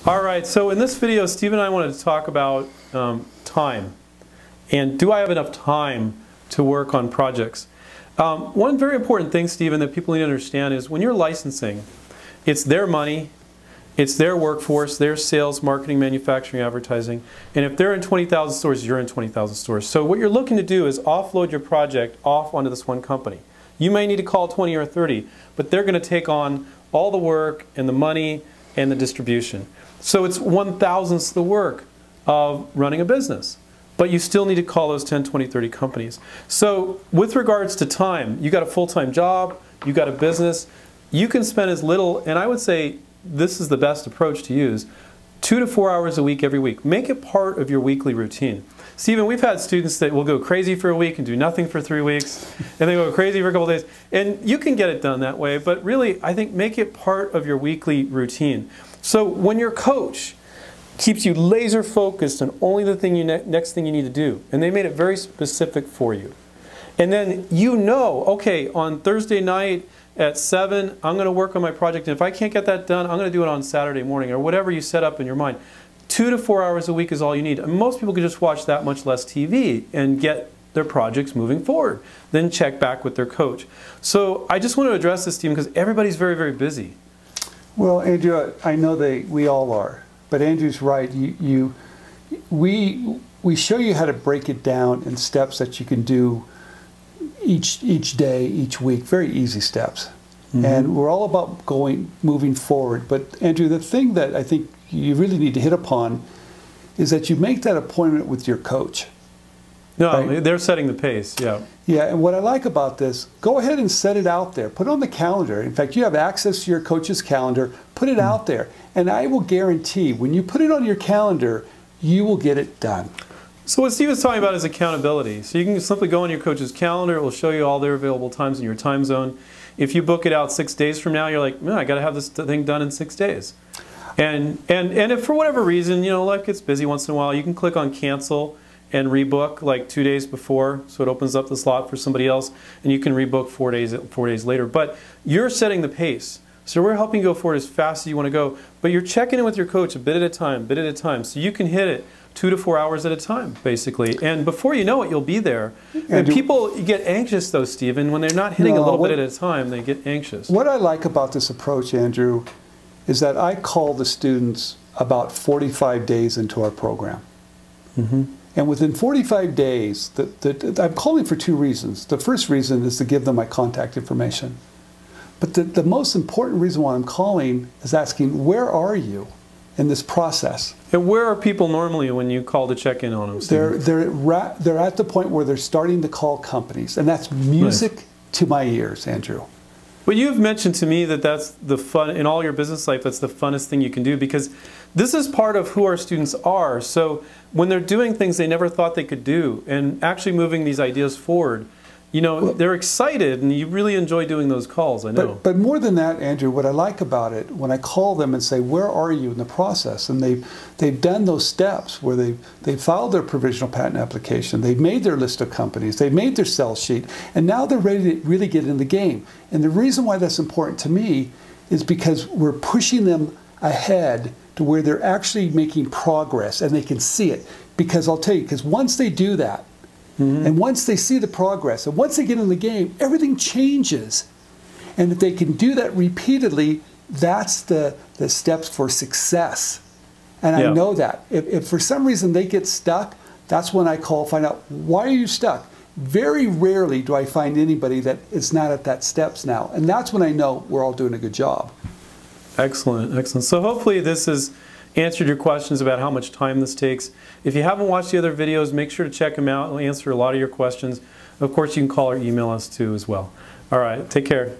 All right, so in this video, Steve and I wanted to talk about time. And do I have enough time to work on projects? One very important thing, Stephen, that people need to understand is when you're licensing, it's their money, it's their workforce, their sales, marketing, manufacturing, advertising. And if they're in 20,000 stores, you're in 20,000 stores. So what you're looking to do is offload your project off onto this one company. You may need to call 20 or 30, but they're going to take on all the work and the money and the distribution. So it's 1,000th the work of running a business. But you still need to call those 10, 20, 30 companies. So with regards to time, you got a full-time job, you got a business, you can spend as little, and I would say this is the best approach to use, 2 to 4 hours a week every week. Make it part of your weekly routine. Stephen, we've had students that will go crazy for a week and do nothing for 3 weeks, and they go crazy for a couple days. And you can get it done that way, but really, I think make it part of your weekly routine. So when your coach keeps you laser focused on only the thing next thing you need to do, and they made it very specific for you. And then you know, okay, on Thursday night at 7, I'm going to work on my project, and if I can't get that done, I'm going to do it on Saturday morning, or whatever you set up in your mind. 2 to 4 hours a week is all you need. And most people can just watch that much less TV and get their projects moving forward. Then check back with their coach. So I just want to address this, Stephen, because everybody's very, very busy. Well, Andrew, I know we all are. But Andrew's right. We show you how to break it down in steps that you can do each day, each week. Very easy steps. Mm-hmm. And we're all about moving forward. But Andrew, the thing that I think you really need to hit upon is that you make that appointment with your coach. No, right? They're setting the pace, yeah. Yeah, and what I like about this, go ahead and set it out there. Put it on the calendar. In fact, you have access to your coach's calendar. Put it out there. And I will guarantee, when you put it on your calendar, you will get it done. So what Steve is talking about is accountability. So you can simply go on your coach's calendar. It will show you all their available times in your time zone. If you book it out 6 days from now, you're like, man, I got to have this thing done in 6 days. And if for whatever reason, you know, life gets busy once in a while, you can click on cancel and rebook like 2 days before, so it opens up the slot for somebody else, and you can rebook 4 days later. But you're setting the pace. So we're helping you go forward as fast as you want to go, but you're checking in with your coach a bit at a time, so you can hit it 2 to 4 hours at a time, basically. And before you know it, you'll be there. And people get anxious, though, Stephen. When they're not hitting a little bit at a time, they get anxious. What I like about this approach, Andrew, is that I call the students about 45 days into our program. Mm-hmm. And within 45 days, I'm calling for 2 reasons. The first reason is to give them my contact information. But the most important reason why I'm calling is asking, where are you in this process? And where are people normally when you call to check in on them, Steve? They're at the point where they're starting to call companies. And that's music to my ears, Andrew. Well, you've mentioned to me that that's the fun, in all your business life, that's the funnest thing you can do, because this is part of who our students are. So when they're doing things they never thought they could do and actually moving these ideas forward, you know, they're excited, and you really enjoy doing those calls, I know. But more than that, Andrew, what I like about it, when I call them and say, where are you in the process? And they've done those steps where they've filed their provisional patent application, they've made their list of companies, they've made their sell sheet, and now they're ready to really get in the game. And the reason why that's important to me is because we're pushing them ahead to where they're actually making progress, and they can see it. Because I'll tell you, because once they do that, and once they see the progress, and once they get in the game, everything changes. And if they can do that repeatedly, that's the steps for success. And I know that. If for some reason they get stuck, that's when I call, find out, why are you stuck? Very rarely do I find anybody that is not at that steps now. And that's when I know we're all doing a good job. Excellent, excellent. So hopefully this has answered your questions about how much time this takes. If you haven't watched the other videos, make sure to check them out. It'll answer a lot of your questions. Of course, you can call or email us too as well. All right, take care.